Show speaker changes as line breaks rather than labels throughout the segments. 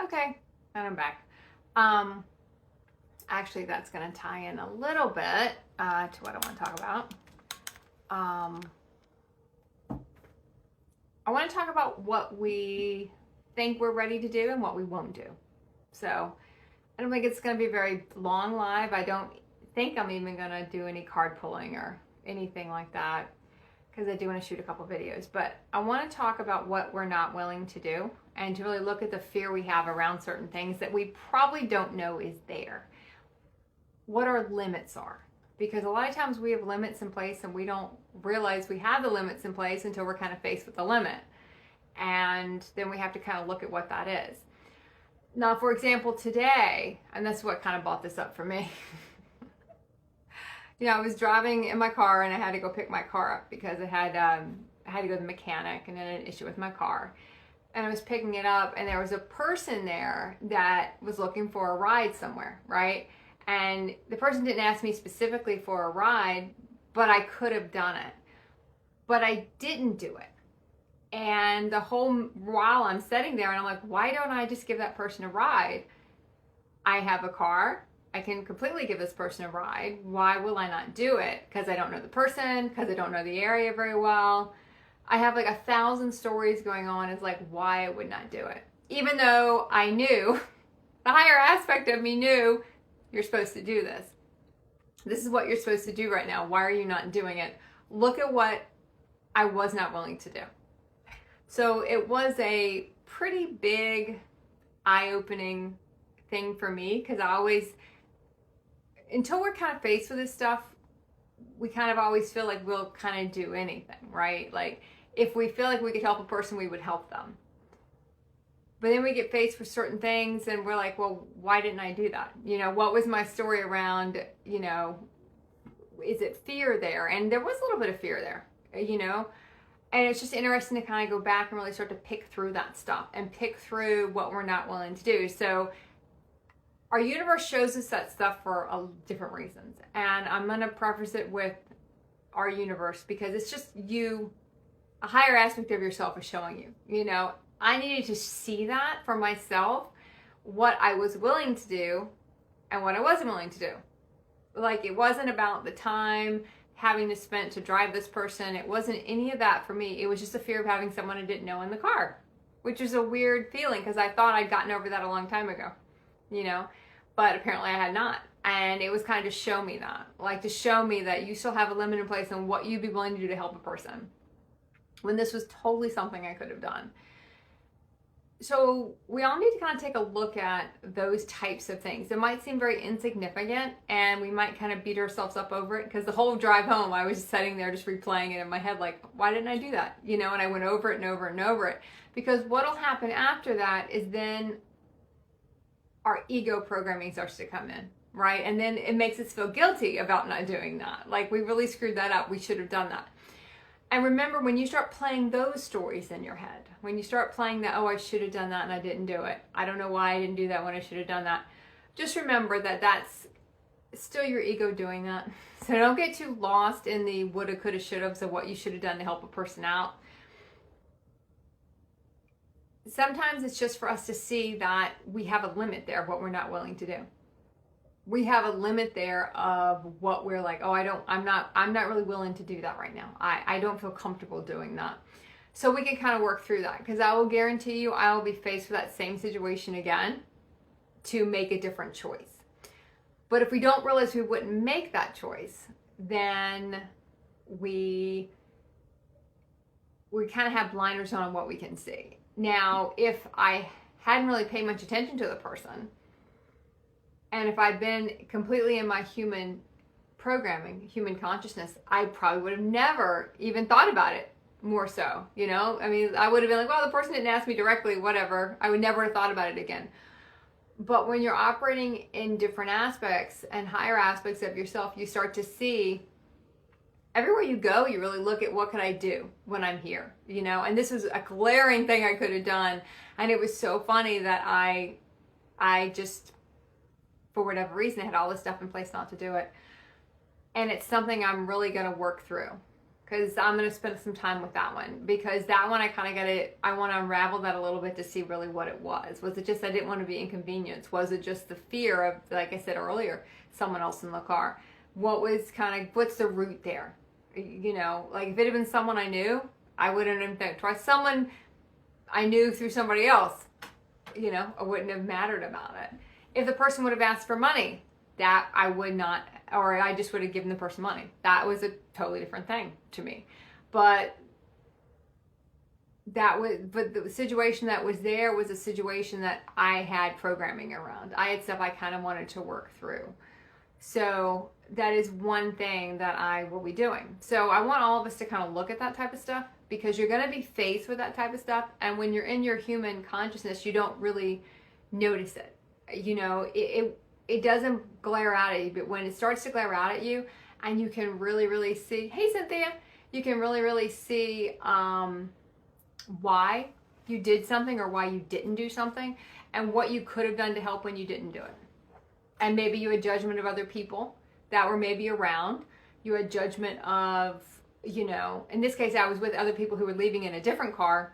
Okay, and I'm back. Um, Actually, that's going to tie in a little bit to what I want to talk about. Um, I want to talk about what we think we're ready to do and what we won't do. So, I don't think it's going to be a very long live. I don't think I'm even going to do any card pulling or anything like that because I do want to shoot a couple videos. But I want to talk about what we're not willing to do and to really look at the fear we have around certain things that we probably don't know is there. What our limits are. Because a lot of times we have limits in place and we don't realize we have the limits in place until we're kind of faced with the limit. And then we have to kind of look at what that is. Now, for example, today, and that's what kind of brought this up for me. I was driving in my car and I had to go pick my car up because I had to go to the mechanic and had an issue with my car. And I was picking it up and there was a person there that was looking for a ride somewhere, right? And the person didn't ask me specifically for a ride, but I could have done it. But I didn't do it. And the whole while I'm sitting there and I'm like, why don't I just give that person a ride? I have a car. I can completely give this person a ride. Why will I not do it? Because I don't know the person, because I don't know the area very well. I have like 1,000 stories going on as like why I would not do it. Even though I knew, the higher aspect of me knew, you're supposed to do this. This is what you're supposed to do right now. Why are you not doing it? Look at what I was not willing to do. So it was a pretty big eye-opening thing for me because I always, until we're kind of faced with this stuff, we kind of always feel like we'll kind of do anything, right? Like if we feel like we could help a person, we would help them. But then we get faced with certain things and we're like, well, why didn't I do that? What was my story around, is it fear there? And there was a little bit of fear there, and it's just interesting to kind of go back and really start to pick through that stuff and pick through what we're not willing to do. So our universe shows us that stuff for different reasons. And I'm going to preface it with our universe because it's just you, a higher aspect of yourself is showing you, I needed to see that for myself, what I was willing to do and what I wasn't willing to do. Like it wasn't about the time having to spend to drive this person. It wasn't any of that for me. It was just a fear of having someone I didn't know in the car, which is a weird feeling because I thought I'd gotten over that a long time ago, but apparently I had not. And it was kind of to show me that, like to show me that you still have a limit in place on what you'd be willing to do to help a person when this was totally something I could have done. So we all need to kind of take a look at those types of things. It might seem very insignificant and we might kind of beat ourselves up over it because the whole drive home I was just sitting there just replaying it in my head like, why didn't I do that? And I went over it and over and over it because what'll happen after that is then our ego programming starts to come in, right? And then it makes us feel guilty about not doing that. Like we really screwed that up. We should have done that. And remember, when you start playing those stories in your head, when you start playing that, oh, I should have done that and I didn't do it. I don't know why I didn't do that when I should have done that. Just remember that that's still your ego doing that. So don't get too lost in the woulda, coulda, shouldas of what you should have done to help a person out. Sometimes it's just for us to see that we have a limit there of what we're not willing to do. We have a limit there of what we're like, oh, I'm not really willing to do that right now. I don't feel comfortable doing that. So we can kind of work through that because I will guarantee you I will be faced with that same situation again to make a different choice. But if we don't realize we wouldn't make that choice, then we kind of have blinders on what we can see. Now, if I hadn't really paid much attention to the person, and if I'd been completely in my human programming, human consciousness, I probably would have never even thought about it more so, I mean, I would have been like, well, the person didn't ask me directly, whatever. I would never have thought about it again. But when you're operating in different aspects and higher aspects of yourself, you start to see everywhere you go, you really look at what can I do when I'm here, and this was a glaring thing I could have done. And it was so funny that I just, for whatever reason, I had all this stuff in place not to do it. And it's something I'm really going to work through. because I'm going to spend some time with that one, because that one I want to unravel that a little bit to see really what it was. Was it just I didn't want to be inconvenienced? Was it just the fear of, like I said earlier, someone else in the car? What's the root there? You know, like if it had been someone I knew, I wouldn't have think twice. Someone I knew through somebody else, you know, I wouldn't have mattered about it. If the person would have asked for money, that I would not, or I just would have given the person money. That was a totally different thing to me. But the situation that was there was a situation that I had programming around. I had stuff I kind of wanted to work through. So that is one thing that I will be doing. So I want all of us to kind of look at that type of stuff, because you're going to be faced with that type of stuff. And when you're in your human consciousness, you don't really notice it. You know, it doesn't glare out at you, but when it starts to glare out at you and you can really, really see, hey, Cynthia, you can really, really see why you did something or why you didn't do something, and what you could have done to help when you didn't do it. And maybe you had judgment of other people that were maybe around. You had judgment of, you know, in this case, I was with other people who were leaving in a different car.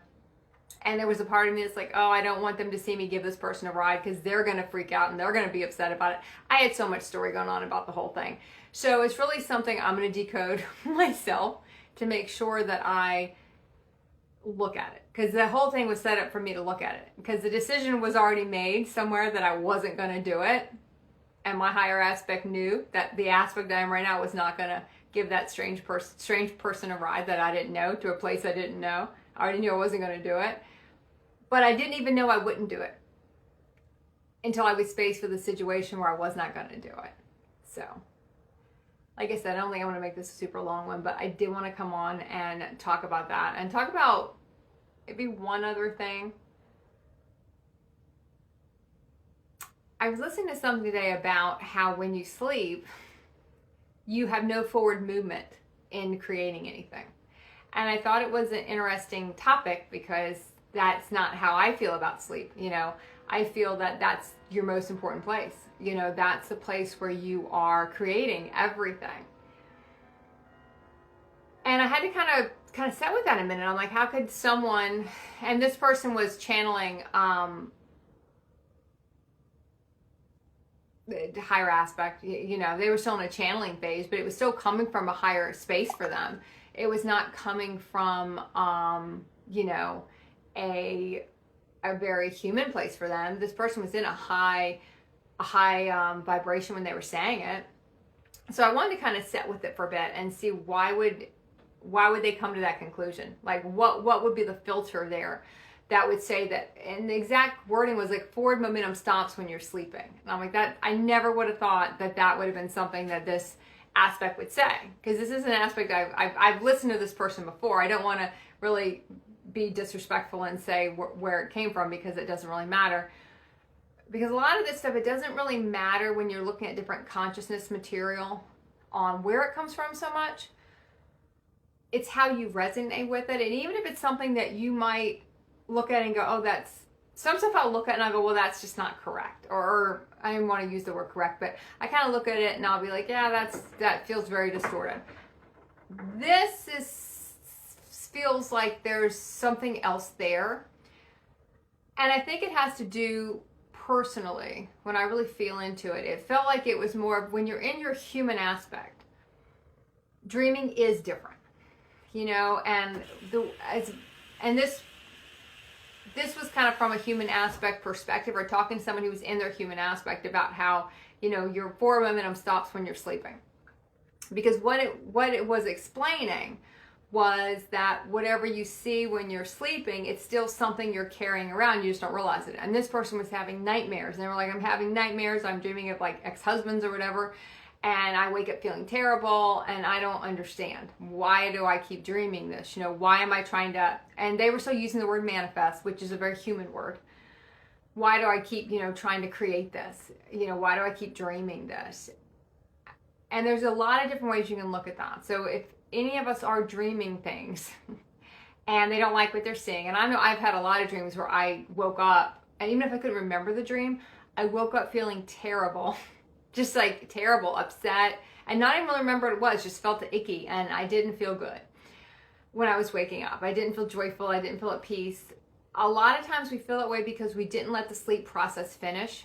And there was a part of me that's like, oh, I don't want them to see me give this person a ride, because they're going to freak out and they're going to be upset about it. I had so much story going on about the whole thing. So it's really something I'm going to decode myself to make sure that I look at it. Because the whole thing was set up for me to look at it. Because the decision was already made somewhere that I wasn't going to do it. And my higher aspect knew that the aspect I am right now was not going to give that strange person a ride that I didn't know to a place I didn't know. I already knew I wasn't going to do it. But I didn't even know I wouldn't do it until I was faced with a situation where I was not going to do it. So, like I said, I don't think I want to make this a super long one, but I did want to come on and talk about that, and talk about maybe one other thing. I was listening to something today about how when you sleep, you have no forward movement in creating anything. And I thought it was an interesting topic, because that's not how I feel about sleep. You know, I feel that that's your most important place. You know, that's the place where you are creating everything. And I had to kind of sit with that a minute. I'm like, how could someone, and this person was channeling the higher aspect, you know, they were still in a channeling phase, but it was still coming from a higher space for them. It was not coming from, you know, a very human place for them. This person was in a high vibration when they were saying it. So I wanted to kind of sit with it for a bit and see why would they come to that conclusion? Like what would be the filter there that would say that? And the exact wording was like, forward momentum stops when you're sleeping. And I'm like, that I never would have thought that would have been something that this aspect would say, because this is an aspect I've listened to this person before. I don't want to really be disrespectful and say where it came from, because it doesn't really matter. Because a lot of this stuff, it doesn't really matter when you're looking at different consciousness material on where it comes from so much. It's how you resonate with it. And even if it's something that you might look at and go, oh, that's, some stuff I'll look at and I'll go, well, that's just not correct. Or I didn't want to use the word correct, but I kind of look at it and I'll be like, yeah, that feels very distorted. This feels like there's something else there. And I think it has to do personally, when I really feel into it, it felt like it was more of when you're in your human aspect, dreaming is different, you know, and this was kind of from a human aspect perspective, or talking to someone who was in their human aspect about how, you know, your forward momentum stops when you're sleeping. Because what it was explaining was that whatever you see when you're sleeping, it's still something you're carrying around. You just don't realize it. And this person was having nightmares. And they were like, I'm having nightmares. I'm dreaming of like ex-husbands or whatever. And I wake up feeling terrible. And I don't understand. Why do I keep dreaming this? You know, why am I trying to... And they were still using the word manifest, which is a very human word. Why do I keep, you know, trying to create this? You know, why do I keep dreaming this? And there's a lot of different ways you can look at that. So if any of us are dreaming things and they don't like what they're seeing, and I know I've had a lot of dreams where I woke up, and even if I couldn't remember the dream, I woke up feeling terrible, just like terrible, upset, and not even really remember what it was, just felt icky, and I didn't feel good. when I was waking up. I didn't feel joyful. I didn't feel at peace. A lot of times we feel that way because we didn't let the sleep process finish.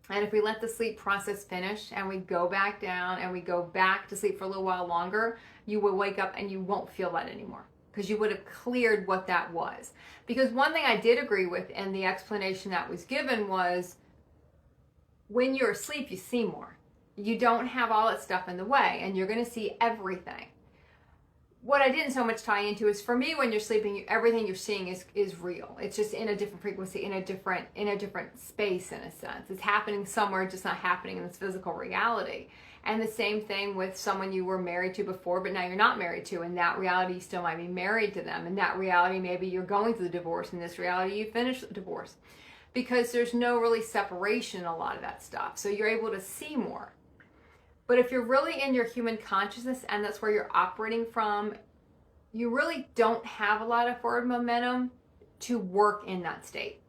And if we let the sleep process finish and we go back down and we go back to sleep for a little while longer, you will wake up and you won't feel that anymore because you would have cleared what that was. Because one thing I did agree with in the explanation that was given was when you're asleep, you see more. You don't have all that stuff in the way and you're going to see everything. What I didn't so much tie into is, for me, when you're sleeping, everything you're seeing is real. It's just in a different frequency, in a different space, in a sense. It's happening somewhere, just not happening in this physical reality. And the same thing with someone you were married to before, but now you're not married to. In that reality, you still might be married to them. In that reality, maybe you're going through the divorce. In this reality, you finished the divorce. Because there's no really separation in a lot of that stuff. So you're able to see more. But if you're really in your human consciousness and that's where you're operating from, you really don't have a lot of forward momentum to work in that state.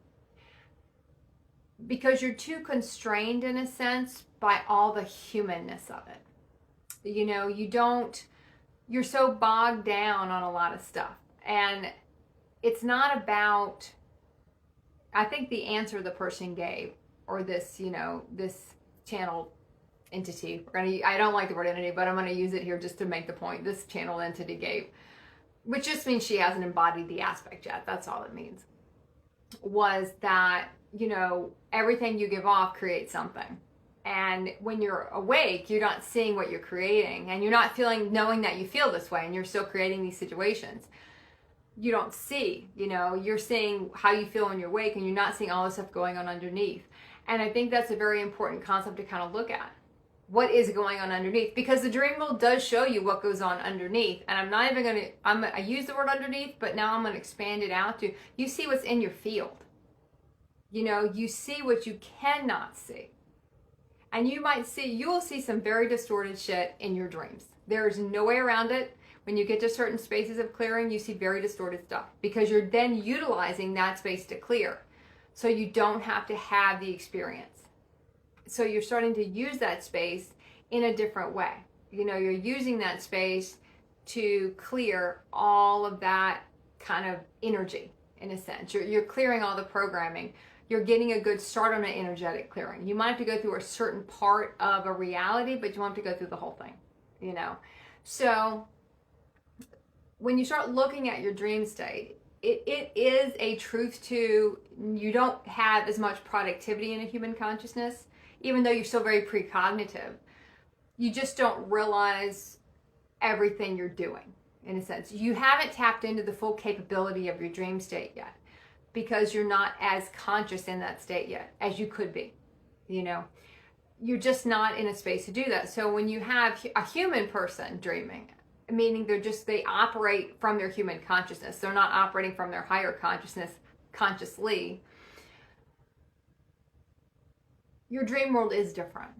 Because you're too constrained, in a sense, by all the humanness of it. You know, you're so bogged down on a lot of stuff. And it's not about, I think the answer the person gave, or this, this channel entity, I don't like the word entity, but I'm going to use it here just to make the point. This channel entity gave, which just means she hasn't embodied the aspect yet. That's all it means. Was that, everything you give off creates something. And when you're awake, you're not seeing what you're creating, and you're not knowing that you feel this way, and you're still creating these situations. You don't see, you're seeing how you feel when you're awake, and you're not seeing all the stuff going on underneath. And I think that's a very important concept to kind of look at. What is going on underneath? Because the dream world does show you what goes on underneath. And I'm not even going to, I use the word underneath, but now I'm going to expand it out to, you see what's in your field. You see what you cannot see. And you will see some very distorted shit in your dreams. There's no way around it. When you get to certain spaces of clearing, you see very distorted stuff because you're then utilizing that space to clear. So you don't have to have the experience. So you're starting to use that space in a different way. You're using that space to clear all of that kind of energy, in a sense. You're clearing all the programming. You're getting a good start on an energetic clearing. You might have to go through a certain part of a reality, but you won't have to go through the whole thing, So when you start looking at your dream state, it is a truth to, you don't have as much productivity in a human consciousness, even though you're still very precognitive. You just don't realize everything you're doing, in a sense. You haven't tapped into the full capability of your dream state yet because you're not as conscious in that state yet as you could be. You're just not in a space to do that. So when you have a human person dreaming, meaning they operate from their human consciousness. They're not operating from their higher consciousness consciously. Your dream world is different.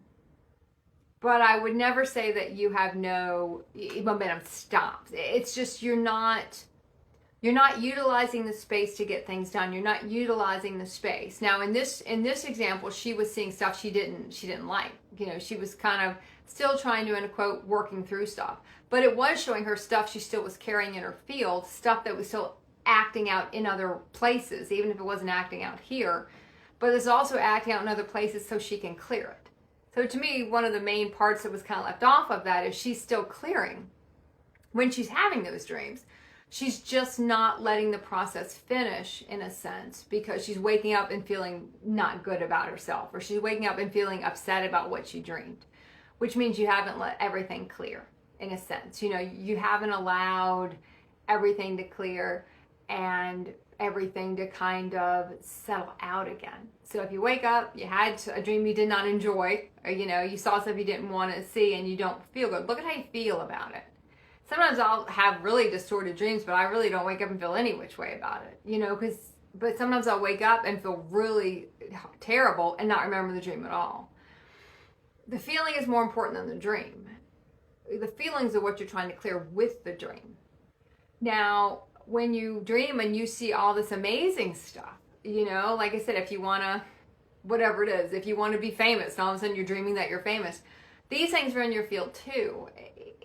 But I would never say that you have no momentum stops. It's just you're not utilizing the space to get things done. You're not utilizing the space. Now in this example, she was seeing stuff she didn't like. She was kind of still trying to, in a quote, working through stuff. But it was showing her stuff she still was carrying in her field, stuff that was still acting out in other places, even if it wasn't acting out here. But it's also acting out in other places so she can clear it. So to me, one of the main parts that was kind of left off of that is she's still clearing when she's having those dreams. She's just not letting the process finish, in a sense, because she's waking up and feeling not good about herself, or she's waking up and feeling upset about what she dreamed, which means you haven't let everything clear, in a sense. You haven't allowed everything to clear and everything to kind of settle out again. So if you wake up, you had a dream you did not enjoy, or you saw stuff you didn't want to see and you don't feel good, look at how you feel about it. Sometimes I'll have really distorted dreams, but I really don't wake up and feel any which way about it, but sometimes I'll wake up and feel really terrible and not remember the dream at all. The feeling is more important than the dream. The feelings are what you're trying to clear with the dream. Now, when you dream and you see all this amazing stuff, like I said, if you want to, whatever it is, if you want to be famous and all of a sudden you're dreaming that you're famous, these things are in your field too.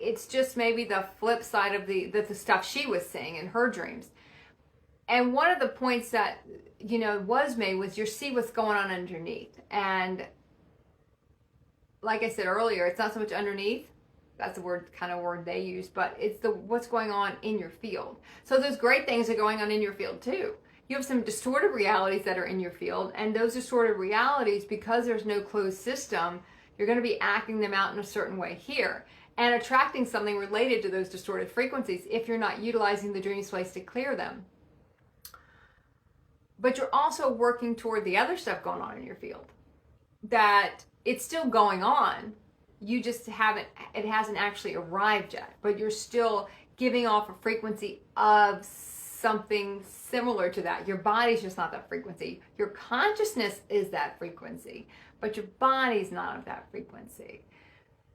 it's just maybe the flip side of the stuff she was seeing in her dreams. And one of the points that, was made was you see what's going on underneath. And like I said earlier, it's not so much underneath. That's the kind of word they use, but it's what's going on in your field. So there's great things that are going on in your field too. You have some distorted realities that are in your field, and those distorted realities, because there's no closed system, you're going to be acting them out in a certain way here and attracting something related to those distorted frequencies if you're not utilizing the dream space to clear them. But you're also working toward the other stuff going on in your field. That it's still going on. You just it hasn't actually arrived yet. But you're still giving off a frequency of something similar to that. Your body's just not that frequency. Your consciousness is that frequency. But your body's not of that frequency.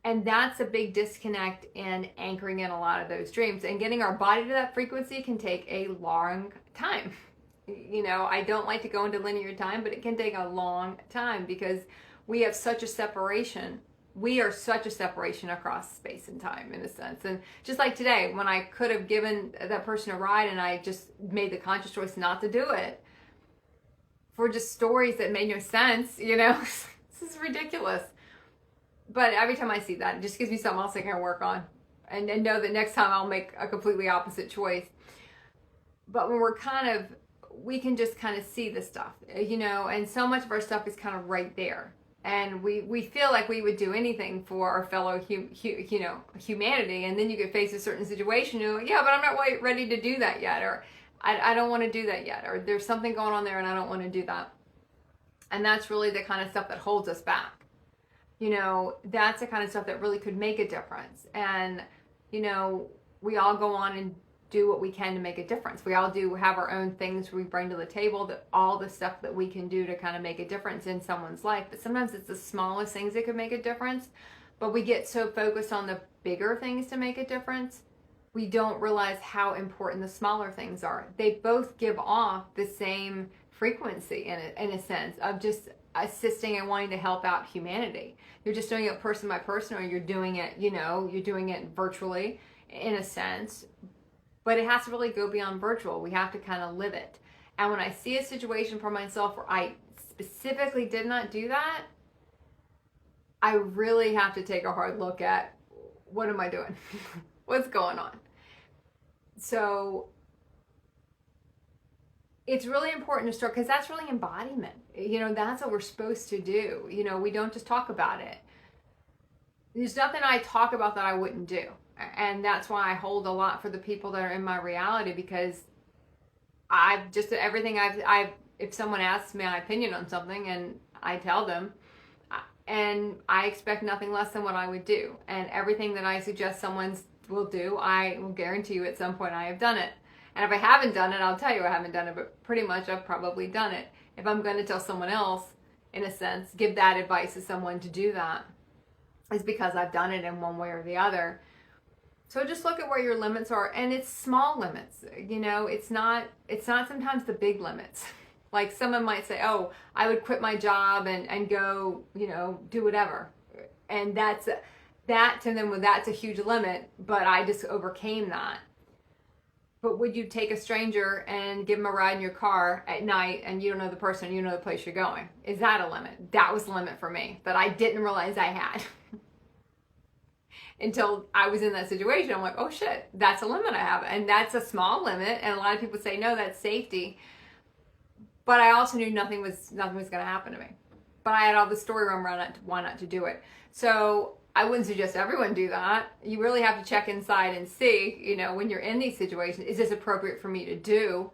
And that's a big disconnect in anchoring in a lot of those dreams. And getting our body to that frequency can take a long time. I don't like to go into linear time, but it can take a long time because we have such a separation. We are such a separation across space and time in a sense. And just like today, when I could have given that person a ride and I just made the conscious choice not to do it for just stories that made no sense, this is ridiculous. But every time I see that, it just gives me something else I can work on and know that next time I'll make a completely opposite choice. But when we can just kind of see the stuff, and so much of our stuff is kind of right there. And we feel like we would do anything for our fellow humanity. And then you get faced with a certain situation, yeah, but I'm not ready to do that yet. Or I don't want to do that yet. Or there's something going on there and I don't want to do that. And that's really the kind of stuff that holds us back. That's the kind of stuff that really could make a difference. And, we all go on and do what we can to make a difference. We all do have our own things we bring to the table, that all the stuff that we can do to kind of make a difference in someone's life. But sometimes it's the smallest things that could make a difference. But we get so focused on the bigger things to make a difference, we don't realize how important the smaller things are. They both give off the same frequency in a sense of just assisting and wanting to help out humanity. You're just doing it person by person, or you're doing it, you're doing it virtually in a sense. But it has to really go beyond virtual. We have to kind of live it. And when I see a situation for myself where I specifically did not do that, I really have to take a hard look at, what am I doing? What's going on? So it's really important to start, because that's really embodiment. That's what we're supposed to do. We don't just talk about it. There's nothing I talk about that I wouldn't do. And that's why I hold a lot for the people that are in my reality, because I've just, everything if someone asks me my opinion on something and I tell them, and I expect nothing less than what I would do. And everything that I suggest someone will do, I will guarantee you at some point I have done it. And if I haven't done it, I'll tell you I haven't done it, but pretty much I've probably done it. If I'm going to tell someone else, in a sense, give that advice to someone to do that, it's because I've done it in one way or the other. So just look at where your limits are, and it's small limits. It's not sometimes the big limits. Like someone might say, oh, I would quit my job and go, do whatever. And that to them, that's a huge limit, but I just overcame that. But would you take a stranger and give them a ride in your car at night and you don't know the person, you know the place you're going? Is that a limit? That was the limit for me that I didn't realize I had. Until I was in that situation, I'm like, oh shit, that's a limit I have. And that's a small limit. And a lot of people say, no, that's safety. But I also knew nothing was going to happen to me. But I had all the story around why not to do it. So I wouldn't suggest everyone do that. You really have to check inside and see, when you're in these situations, is this appropriate for me to do?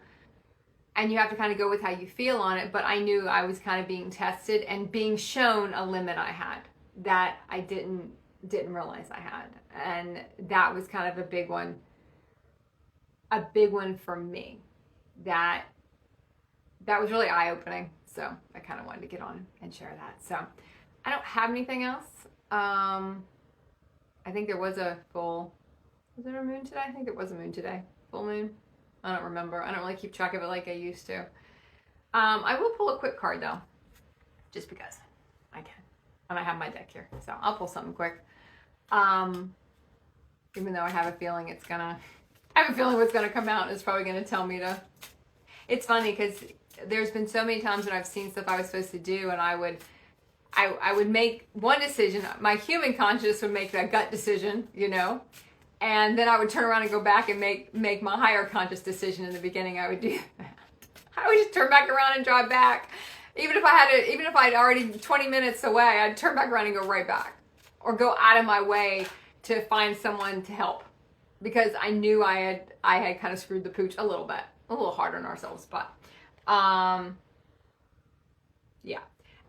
And you have to kind of go with how you feel on it. But I knew I was kind of being tested and being shown a limit I had that I didn't realize I had. And that was kind of a big one for me. That was really eye-opening. So I kind of wanted to get on and share that. So I don't have anything else. I think there was a was there a moon today? I think there was a moon today. Full moon? I don't remember. I don't really keep track of it like I used to. I will pull a quick card though, just because I can. And I have my deck here, so I'll pull something quick. even though I have a feeling what's gonna come out is probably gonna tell me to. It's funny because there's been so many times when I've seen stuff I was supposed to do, and I would make one decision. My human conscious would make that gut decision, and then I would turn around and go back and make my higher conscious decision. In the beginning, I would do that. I would just turn back around and drive back. Even if I'd already 20 minutes away, I'd turn back around and go right back. Or go out of my way to find someone to help. Because I knew I had kind of screwed the pooch a little bit. A little hard on ourselves, but yeah.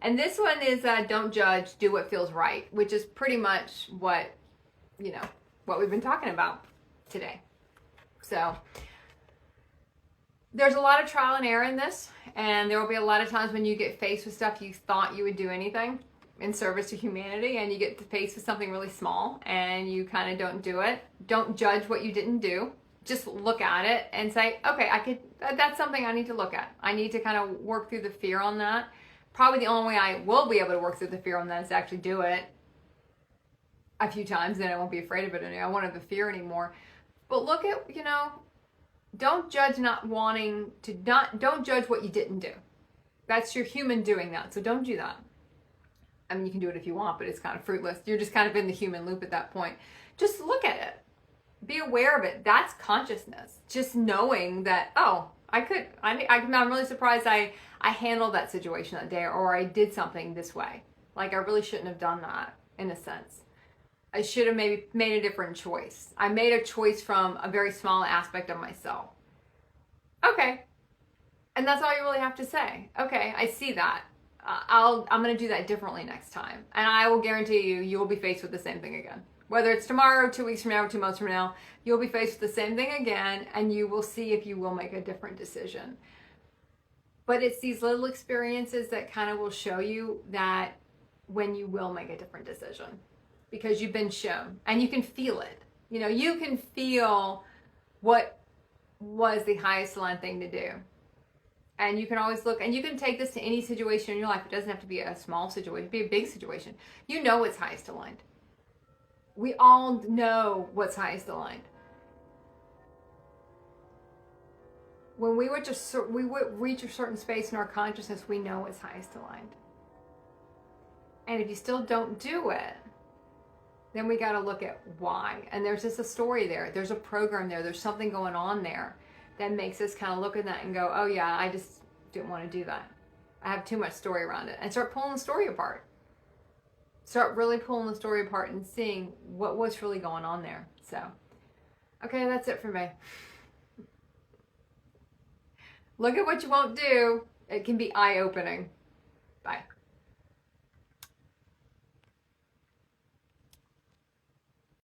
And this one is don't judge, do what feels right, which is pretty much what we've been talking about today. So there's a lot of trial and error in this, and there will be a lot of times when you get faced with stuff you thought you would do anything in service to humanity, and you get faced with something really small and you kind of don't do it. Don't judge what you didn't do. Just look at it and say, okay, that's something I need to look at. I need to kind of work through the fear on that. Probably the only way I will be able to work through the fear on that is to actually do it a few times, then I won't be afraid of it anymore. I won't have the fear anymore. But look at, don't judge don't judge what you didn't do. That's your human doing that. So don't do that. I mean, you can do it if you want, but it's kind of fruitless. You're just kind of in the human loop at that point. Just look at it. Be aware of it. That's consciousness. Just knowing that, I'm really surprised I handled that situation that day, or I did something this way. Like, I really shouldn't have done that, in a sense. I should have maybe made a different choice. I made a choice from a very small aspect of myself. Okay. And that's all you really have to say. Okay, I see that. I'm going to do that differently next time. And I will guarantee you will be faced with the same thing again. Whether it's tomorrow, 2 weeks from now, or 2 months from now, you'll be faced with the same thing again, and you will see if you will make a different decision. But it's these little experiences that kind of will show you that when you will make a different decision. Because you've been shown, and you can feel it. You can feel what was the highest aligned thing to do. And you can always look, and you can take this to any situation in your life. It doesn't have to be a small situation, it can be a big situation. You know what's highest aligned. We all know what's highest aligned. When we would reach a certain space in our consciousness, we know what's highest aligned. And if you still don't do it, then we got to look at why. And there's just a story there. There's a program there. There's something going on there that makes us kind of look at that and go, oh yeah, I just didn't want to do that. I have too much story around it. And start pulling the story apart. Start really pulling the story apart and seeing what's really going on there. So, okay, that's it for me. Look at what you won't do. It can be eye-opening. Bye.